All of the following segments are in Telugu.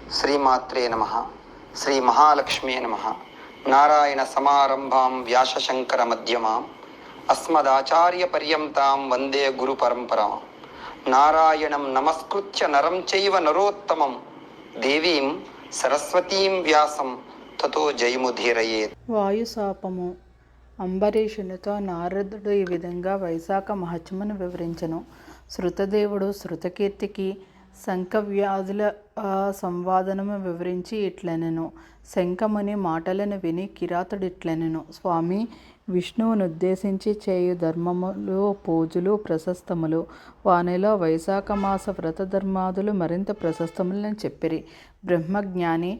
శ్రీమాత్రే నమః. శ్రీ మహాలక్ష్మే నమః. నారాయణ సమారంభాం వ్యాసశంకర మధ్యమాం అస్మదాచార్య పర్యంతాం వందే గురు పరంపరాం. నారాయణం నమస్కృత్య నరం చైవ నరోత్తమం దేవీం సరస్వతీం వ్యాసం తతో జయముధీరయేత్. వాయుశాపము. అంబరీషునితో నారదుడు ఈ విధంగా వైశాఖ మహత్యమును వివరించెను. శృతదేవుడు శృతకీర్తికి శంఖవ్యాధుల సంవాదనము వివరించి ఇట్లనెను. శంఖముని మాటలను విని కిరాతుడిట్లనెను. స్వామి, విష్ణువునుద్దేశించి చేయు ధర్మములు, పూజలు ప్రశస్తములు. వానిలో వైశాఖ మాస వ్రతధర్మాదులు మరింత ప్రశస్తములని చెప్పిరి. బ్రహ్మజ్ఞాని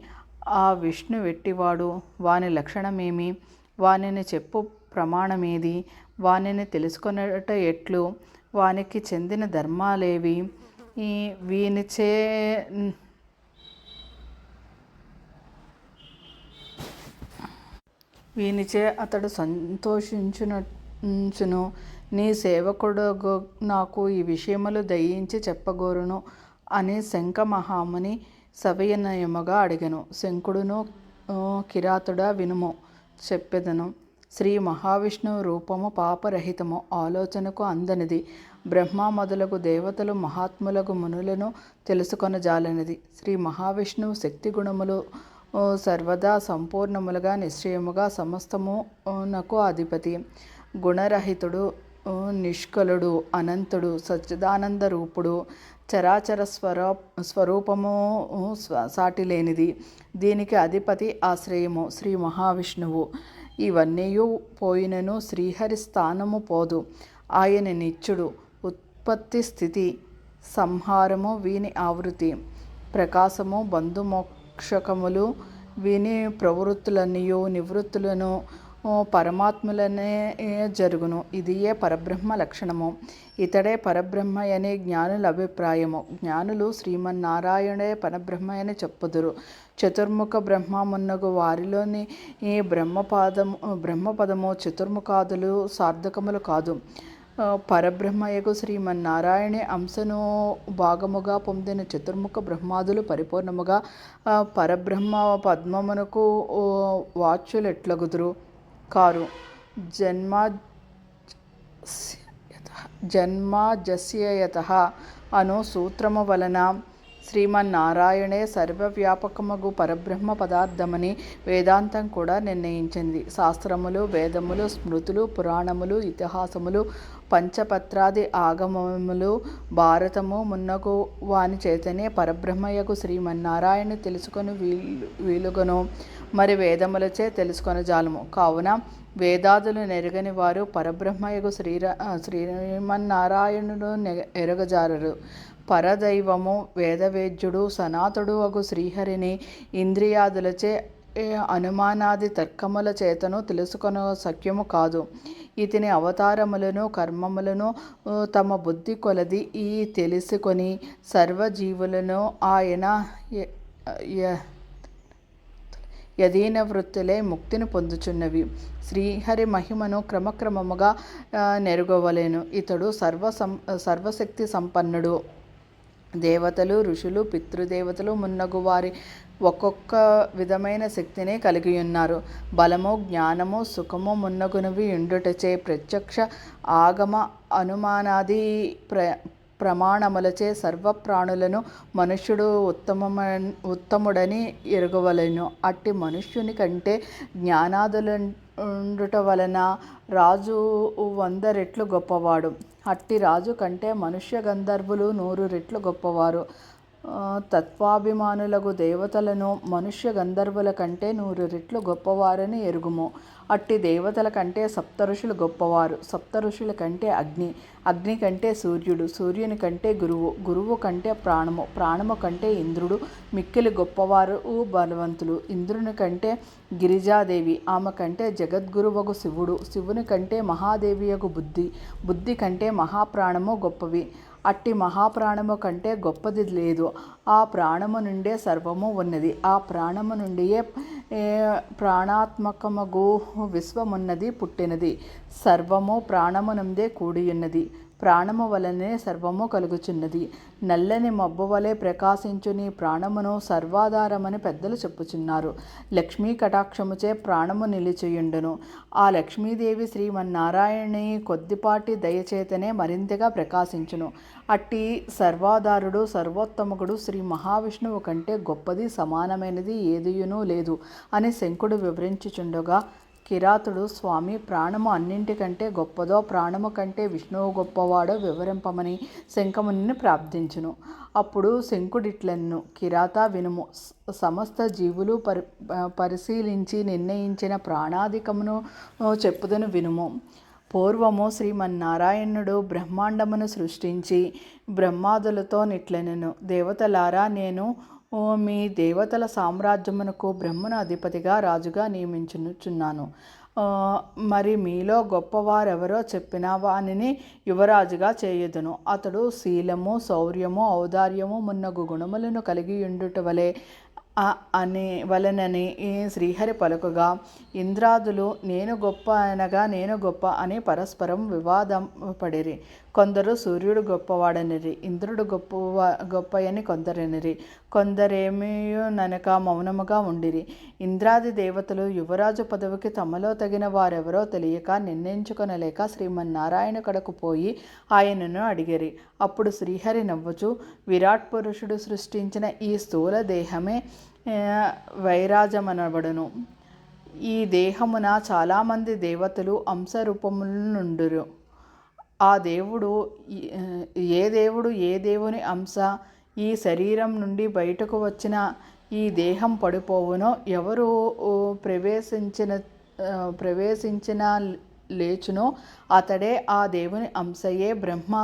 ఆ విష్ణు వెట్టివాడు, వాని లక్షణమేమి, వానిని చెప్పు ప్రమాణమేది, వానిని తెలుసుకొనుట ఎట్లు, వానికి చెందిన ధర్మాలేవి, వీనిచే అతడు సంతోషించును. నీ సేవకుడు నాకు ఈ విషయములు దయించి చెప్పగోరును అని శంఖమహాముని సవినయముగా అడిగెను. శంకుడును, కిరాతుడా వినుము, చెప్పెదను. శ్రీ మహావిష్ణువు రూపము పాపరహితము, ఆలోచనకు అందనిది. బ్రహ్మ మొదలగు దేవతలు మహాత్ములకు మునులను తెలుసుకొనజాలనిది. శ్రీ మహావిష్ణువు శక్తి గుణములు సర్వదా సంపూర్ణములుగా నిశ్చయముగా సమస్తమునకు అధిపతి. గుణరహితుడు, నిష్కలుడు, అనంతుడు, సచ్చిదానంద రూపుడు, చరాచర స్వరూపము సాటిలేనిది. దీనికి అధిపతి ఆశ్రయము శ్రీ మహావిష్ణువు. ఇవన్నీయు పోయినను శ్రీహరి స్థానము పోదు. ఆయన నిత్యుడు. ఉత్పత్తి, స్థితి, సంహారము వీని ఆవృత్తి. ప్రకాశము, బంధుమోక్షకములు వీని ప్రవృత్తులన్నయూ నివృత్తులను పరమాత్ములనే జరుగును. ఇదియే పరబ్రహ్మ లక్షణము. ఇతడే పరబ్రహ్మయని జ్ఞానుల అభిప్రాయము. జ్ఞానులు శ్రీమన్నారాయణే పరబ్రహ్మయని చెప్పుదురు. చతుర్ముఖ బ్రహ్మమున్నగు వారిలోని ఈ బ్రహ్మపదము చతుర్ముఖాదులు సార్థకములు కాదు. పరబ్రహ్మయగు శ్రీమన్నారాయణి అంశను భాగముగా పొందిన చతుర్ముఖ బ్రహ్మాదులు పరిపూర్ణముగా పరబ్రహ్మ పద్మమునకు వాచ్యులెట్లగుదురు కారు. జన్మాజస్యయతః అను సూత్రము వలన శ్రీమన్నారాయణే సర్వవ్యాపకమగు పరబ్రహ్మ పదార్థమని వేదాంతం కూడా నిర్ణయించింది. శాస్త్రములు, వేదములు, స్మృతులు, పురాణములు, ఇతిహాసములు, పంచపత్రాది ఆగమములు, భారతము మున్నగు వాని చేతనే పరబ్రహ్మయగు శ్రీమన్నారాయణ తెలుసుకొని వీలుగను. మరి వేదములచే తెలుసుకొని జాలము. కావున వేదాదులు నెరగని వారు పరబ్రహ్మయగు శ్రీమన్నారాయణుడు ఎరగజారరు. పరదైవము వేదవేద్యుడు సనాతుడు అగు శ్రీహరిని ఇంద్రియాదులచే అనుమానాది తర్కముల చేతను తెలుసుకొన సఖ్యము కాదు. ఇతని అవతారములను కర్మములను తమ బుద్ధి కొలది ఈ తెలుసుకొని సర్వజీవులను ఆయన యదీన వృత్తులే ముక్తిని పొందుచున్నవి. శ్రీహరి మహిమను క్రమక్రమముగా నెరుగవలెను. ఇతడు సర్వశక్తి సంపన్నుడు. దేవతలు, ఋషులు, పితృదేవతలు మున్నగు వారి ఒక్కొక్క విధమైన శక్తిని కలిగి ఉన్నారు. బలము, జ్ఞానము, సుఖము మున్నగునవి ఉండుటచే ప్రత్యక్ష ఆగమ అనుమానాది ప్రమాణములచే సర్వప్రాణులను మనుష్యుడు ఉత్తముడని ఎరుగవలెను. అట్టి మనుష్యుని కంటే జ్ఞానాదులుండుట వలన రాజు 100 రెట్లు గొప్పవాడు. అట్టి రాజు కంటే మనుష్య గంధర్వులు 100 రెట్లు గొప్పవారు. తత్వాభిమానులగు దేవతలను మనుష్య గంధర్వుల కంటే 100 రెట్లు గొప్పవారని ఎరుగుము. అట్టి దేవతల కంటే సప్తఋషులు గొప్పవారు. సప్తఋషుల కంటే అగ్ని, అగ్ని కంటే సూర్యుడు, సూర్యుని కంటే గురువు, గురువు కంటే ప్రాణము, ప్రాణము కంటే ఇంద్రుడు, మిక్కిలి గొప్పవారు బలవంతులు. ఇంద్రుని కంటే గిరిజాదేవి, ఆమె కంటే జగద్గురువగు శివుడు, శివుని కంటే మహాదేవియగు బుద్ధి, బుద్ధి కంటే మహాప్రాణము గొప్పవి. అట్టి మహాప్రాణము కంటే గొప్పది లేదు. ఆ ప్రాణము నుండే సర్వము ఉన్నది. ఆ ప్రాణము నుండియే ప్రాణాత్మకమగు విశ్వమున్నది పుట్టినది. సర్వము ప్రాణమునందే కూడియున్నది. ప్రాణము వలనే సర్వము కలుగుచున్నది. నల్లని మబ్బు వలె ప్రకాశించు నీ ప్రాణమును సర్వాధారమని పెద్దలు చెప్పుచున్నారు. లక్ష్మీ కటాక్షముచే ప్రాణము నిలిచియుండును. ఆ లక్ష్మీదేవి శ్రీమన్నారాయణి కొద్దిపాటి దయచేతనే మరింతగా ప్రకాశించును. అట్టి సర్వాధారుడు సర్వోత్తముడు శ్రీ మహావిష్ణువు కంటే గొప్పది సమానమైనది ఏదియునూ లేదు అని శంకుడు వివరించుచుండగా, కిరాతుడు, స్వామి, ప్రాణము అన్నింటికంటే గొప్పదో, ప్రాణము కంటే విష్ణువు గొప్పవాడో వివరింపమని శంఖముని ప్రార్థించును. అప్పుడు శంకుడిట్లెన్ను, కిరాత వినుము. సమస్త జీవులు పరిశీలించి నిర్ణయించిన ప్రాణాధికమును చెప్పుదను వినుము. పూర్వము శ్రీమన్నారాయణుడు బ్రహ్మాండమును సృష్టించి బ్రహ్మాదులతో నిట్లెనెను, దేవతలారా, నేను మీ దేవతల సామ్రాజ్యమునకు బ్రహ్మను అధిపతిగా రాజుగా నియమించుచున్నాను. మరి మీలో గొప్పవారెవరో చెప్పిన వానిని యువరాజుగా చేయుదును. అతడు శీలము, శౌర్యము, ఔదార్యము మున్నగు గుణములను కలిగి ఉండుట వలనని శ్రీహరి పలుకగా, ఇంద్రాదులు నేను గొప్ప అనగా నేను గొప్ప అని పరస్పరం వివాదం పడిరి. కొందరు సూర్యుడు గొప్పవాడనిరి, ఇంద్రుడు గొప్పయని కొందరనిరి, కొందరేమీననక మౌనముగా ఉండిరి. ఇంద్రాది దేవతలు యువరాజు పదవికి తమలో తగిన వారెవరో తెలియక నిర్ణయించుకొనలేక శ్రీమన్నారాయణ కడకు పోయి ఆయనను అడిగిరి. అప్పుడు శ్రీహరి నవ్వుచు, విరాట్ పురుషుడు సృష్టించిన ఈ స్థూల దేహమే వైరాజమనబడును. ఈ దేహమున చాలామంది దేవతలు అంశరూపములుండురు. ఏ దేవుడు ఏ దేవుని అంశ ఈ శరీరం నుండి బయటకు వచ్చిన ఈ దేహం పడిపోవునో, ఎవరు ప్రవేశించిన లేచునో అతడే ఆ దేవుని అంశయే బ్రహ్మ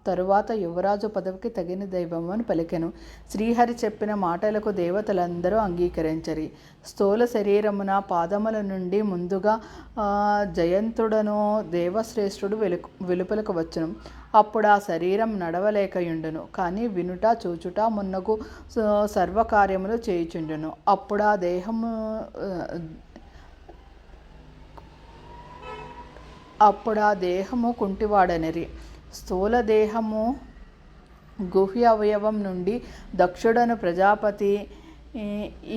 తరువాత యువరాజు పదవికి తగిన దైవం అని పలికెను. శ్రీహరి చెప్పిన మాటలకు దేవతలందరూ అంగీకరించరి. స్థూల శరీరమున పాదముల నుండి ముందుగా జయంతుడను దేవశ్రేష్ఠుడు వెలుపలకు వచ్చును. అప్పుడు ఆ శరీరం నడవలేకయుండును, కానీ వినుట, చూచుట మున్నగు సర్వకార్యములు చేయుచుండును. అప్పుడు ఆ దేహము కుంటివాడనిరి. స్థూల దేహము గుహ్య అవయవం నుండి దక్షుడను ప్రజాపతి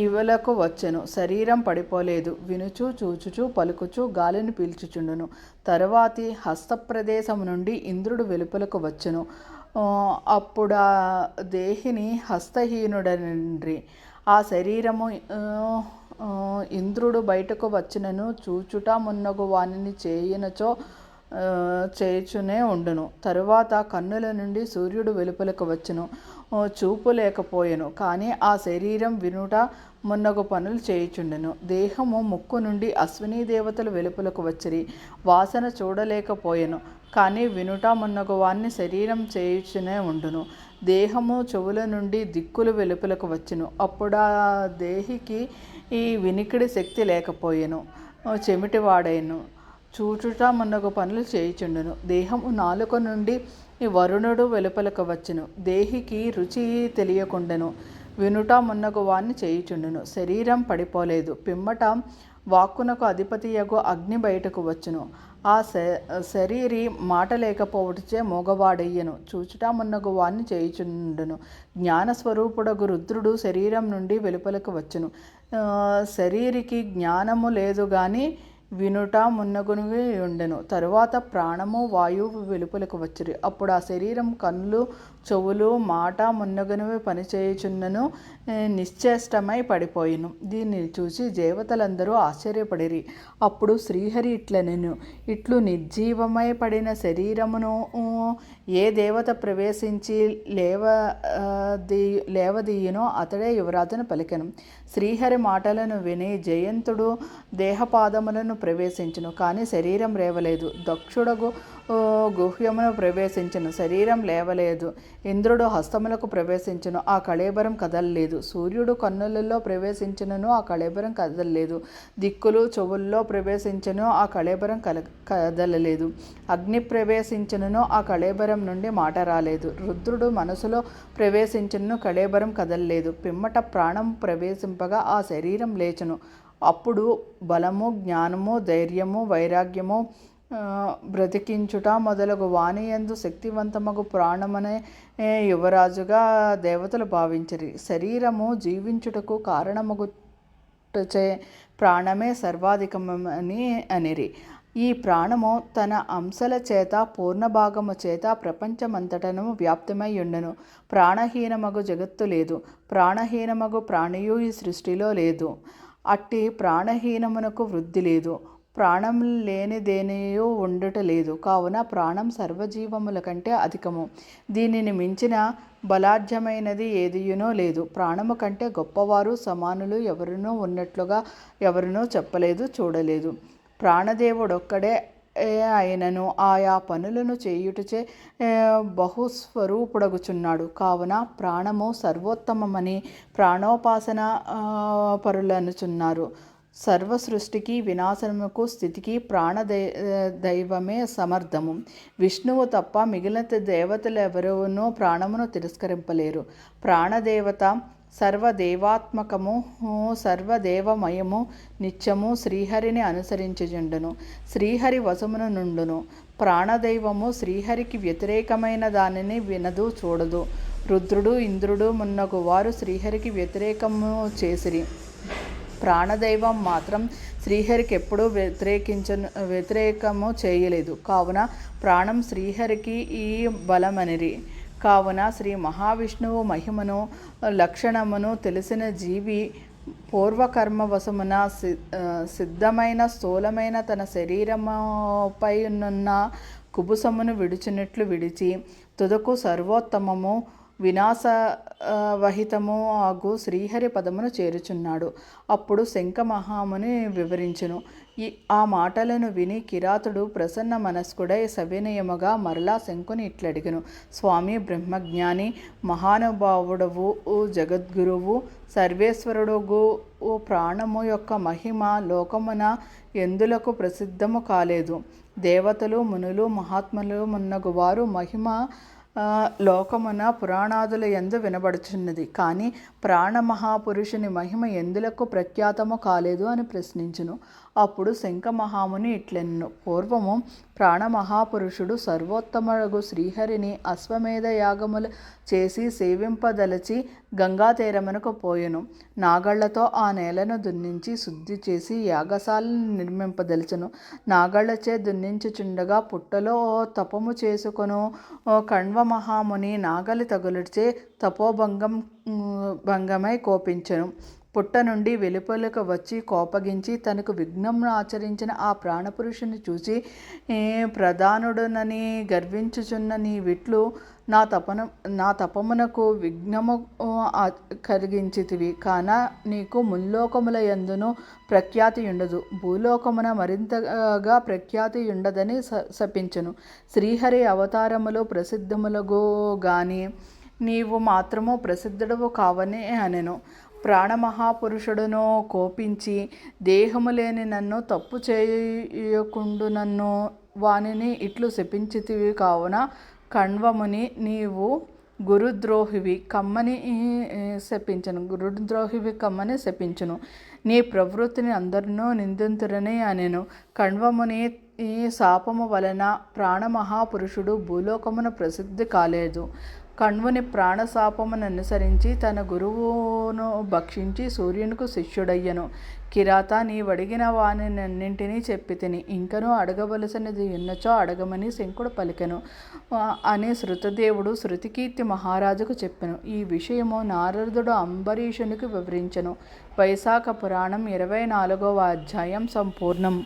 ఇవలకు వచ్చెను. శరీరం పడిపోలేదు. వినుచు, చూచుచు, పలుకుచు, గాలిని పీల్చుచుండును. తరువాతి హస్తప్రదేశము నుండి ఇంద్రుడు వెలుపలకు వచ్చెను. అప్పుడా దేహిని హస్తహీనుడనిరి. ఆ శరీరము ఇంద్రుడు బయటకు వచ్చినను చూచుట మున్నగు వానిని చేయుచునే ఉండును. తరువాత కన్నుల నుండి సూర్యుడు వెలుపలకు వచ్చును. చూపు లేకపోయెను, కానీ ఆ శరీరం వినుట మున్నగు పనులు చేయుచుండెను. దేహము ముక్కు నుండి అశ్వినీ దేవతలు వెలుపలకు వచ్చిరి. వాసన చూడలేకపోయెను, కానీ వినుట మున్నగు వాన్ని శరీరం చేయుచునే ఉండును. దేహము చెవుల నుండి దిక్కులు వెలుపలకు వచ్చును. అప్పుడా దేహికి ఈ వినికిడి శక్తి లేకపోయెను, చెమిటివాడైను, చూచుట మున్నగు పనులు చేయుచుండును. దేహము నాలుక నుండి వరుణుడు వెలుపలకు వచ్చును. దేహికి రుచి తెలియకుండెను, వినుట మున్నగు వాన్ని చేయుచుండును. శరీరం పడిపోలేదు. పిమ్మట వాక్కునకు అధిపతియగు అగ్ని బయటకు వచ్చును. ఆ శరీరి మాట లేకపోవటచే మూగవాడయ్యను, చూచుట మున్నగు వాన్ని చేయుచుండును. జ్ఞానస్వరూపుడగు రుద్రుడు శరీరం నుండి వెలుపలకు వచ్చును. శరీరికి జ్ఞానము లేదు గాని వినుట మున్నగునివి ఉండెను. తరువాత ప్రాణము, వాయువు వెలుపలకు వచ్చిరి. అప్పుడు ఆ శరీరం కన్నులు, చెవులు, మాట మున్నగునివి పనిచేయుచున్నను నిశ్చేష్టమై పడిపోయిను. దీన్ని చూసి దేవతలందరూ ఆశ్చర్యపడిరి. అప్పుడు శ్రీహరి ఇట్లనెను, ఇట్లు నిర్జీవమై పడిన శరీరమును ఏ దేవత ప్రవేశించి లేవదీయునో అతడే యువరాజును పలికెను. శ్రీహరి మాటలను విని జయంతుడు దేహపాదములను ప్రవేశించును, కానీ శరీరం లేవలేదు. దక్షుడగు గుహ్యమును ప్రవేశించును, శరీరం లేవలేదు. ఇంద్రుడు హస్తములకు ప్రవేశించును, ఆ కళేబరం కదలలేదు. సూర్యుడు కన్నులలో ప్రవేశించును, ఆ కళేబరం కదలలేదు. దిక్కులు చెవుల్లో ప్రవేశించును, ఆ కళేబరం కదలలేదు. అగ్ని ప్రవేశించును, ఆ కళేబరం నుండి మాట రాలేదు. రుద్రుడు మనసులో ప్రవేశించును, కళేబరం కదలలేదు. పిమ్మట ప్రాణం ప్రవేశింపగా ఆ శరీరం లేచును. అప్పుడు బలము, జ్ఞానము, ధైర్యము, వైరాగ్యము, బ్రతికించుట మొదలగు వాణియందు శక్తివంతమగు ప్రాణమనే యువరాజుగా దేవతలు భావించిరి. శరీరము జీవించుటకు కారణమగుటచే ప్రాణమే సర్వాధికమని అనిరి. ఈ ప్రాణము తన అంశల చేత పూర్ణభాగము చేత ప్రపంచమంతటను వ్యాప్తమై ఉండెను. ప్రాణహీనమగు జగత్తు లేదు, ప్రాణహీనమగు ప్రాణియు ఈ సృష్టిలో లేదు. అట్టి ప్రాణహీనమునకు వృద్ధి లేదు, ప్రాణం లేనిదేనియూ ఉండుట లేదు. కావున ప్రాణం సర్వజీవముల కంటే అధికము, దీనిని మించిన బలాఢ్యమైనది ఏదియునూ లేదు. ప్రాణము కంటే గొప్పవారు సమానులు ఎవరునూ ఉన్నట్లుగా ఎవరునూ చెప్పలేదు, చూడలేదు. ప్రాణదేవుడొక్కడే అయినను ఆయా పనులను చేయుటచే బహుస్వరూపుడగుచున్నాడు. కావున ప్రాణము సర్వోత్తమమని ప్రాణోపాసన పరులనుచున్నారు. సర్వ సృష్టికి వినాశనముకు స్థితికి దైవమే సమర్థము. విష్ణువు తప్ప మిగిలిన దేవతలెవరూనూ ప్రాణమును తిరస్కరింపలేరు. ప్రాణదేవత సర్వదేవాత్మకము, సర్వదేవమయము, నిత్యము శ్రీహరిని అనుసరించుచుండును, శ్రీహరి వశమున నుండును. ప్రాణదైవము శ్రీహరికి వ్యతిరేకమైన దానిని వినదు, చూడదు. రుద్రుడు, ఇంద్రుడు మున్నగు వారు శ్రీహరికి వ్యతిరేకము చేసిరి. ప్రాణదైవం మాత్రం శ్రీహరికి ఎప్పుడూ వ్యతిరేకము చేయలేదు. కావున ప్రాణం శ్రీహరికి ఈ బలమనిరి. కావున శ్రీ మహావిష్ణువు మహిమను లక్షణమును తెలిసిన జీవి పూర్వకర్మవశమున సిద్ధమైన స్థూలమైన తన శరీరముపైనున్న కుబుసమును విడిచినట్లు విడిచి తుదకు సర్వోత్తమము వినాశవహితము ఆగు శ్రీహరి పదమును చేరుచున్నాడు. అప్పుడు శంఖమహాముని వివరించును. ఆ మాటలను విని కిరాతుడు ప్రసన్న మనస్కుడై సవినయముగా మరలా శంకుని ఇట్లడిగను. స్వామి, బ్రహ్మజ్ఞాని, మహానుభావుడవు, జగద్గురువు, సర్వేశ్వరుడుగు ప్రాణము యొక్క మహిమ లోకమున ఎందులకు ప్రసిద్ధము కాలేదు. దేవతలు, మునులు, మహాత్ములు మున్నగు వారు మహిమ లోకమున పురాణాదుల యందు వినబడుచున్నది. కానీ ప్రాణమహాపురుషుని మహిమ ఎందులకు ప్రఖ్యాతము కాలేదు అని ప్రశ్నించును. అప్పుడు శంఖమహాముని ఇట్లెన్ను. పూర్వము ప్రాణమహాపురుషుడు సర్వోత్తముడు శ్రీహరిని అశ్వమేధ యాగములు చేసి సేవింపదలచి గంగాతీరమునకు పోయెను. నాగళ్లతో ఆ నేలను దున్నించి శుద్ధి చేసి యాగశాలను నిర్మింపదలచెను. నాగళ్లచే దున్నించుచుండగా పుట్టలో తపము చేసుకొను కణ్వమహాముని నాగలి తగులుచే తపోభంగమై కోపించెను. పుట్ట నుండి వెలుపలకు వచ్చి కోపగించి తనకు విఘ్నమును ఆచరించిన ఆ ప్రాణపురుషుని చూసి, ప్రధానుడునని గర్వించుచున్న నీ విట్లు నా తపమునకు విఘ్నము కలిగించితివి. కాన నీకు ముల్లోకముల యందును ప్రఖ్యాతి ఉండదు, భూలోకమున మరింతగా ప్రఖ్యాతి ఉండదని శపించెను. శ్రీహరి అవతారములు ప్రసిద్ధములగు గాని నీవు మాత్రము ప్రసిద్ధుడవు కావని అనెను. ప్రాణమహాపురుషుడును కోపించి, దేహము లేని నన్ను తప్పు చేయకుండునన్ను వానిని ఇట్లు శపించితివి. కావున కణ్వముని, నీవు గురుద్రోహివి కమ్మని శపించును. నీ ప్రవృత్తిని అందరినూ నిందింతురని అనెను. కణ్వముని ఈ శాపము వలన ప్రాణమహాపురుషుడు భూలోకమున ప్రసిద్ధి కాలేదు. కణ్వుని ప్రాణశాపమును అనుసరించి తన గురువును భక్షించి సూర్యునికి శిష్యుడయ్యను. కిరాత, నీవడిగిన వానినన్నింటినీ చెప్పితిని. ఇంకనూ అడగవలసినది ఉన్నచో అడగమని శంకుడు పలికెను అని శృతదేవుడు శృతికీర్తి మహారాజుకు చెప్పెను. ఈ విషయము నారదుడు అంబరీషునికి వివరించెను. వైశాఖ పురాణం 24వ అధ్యాయం సంపూర్ణం.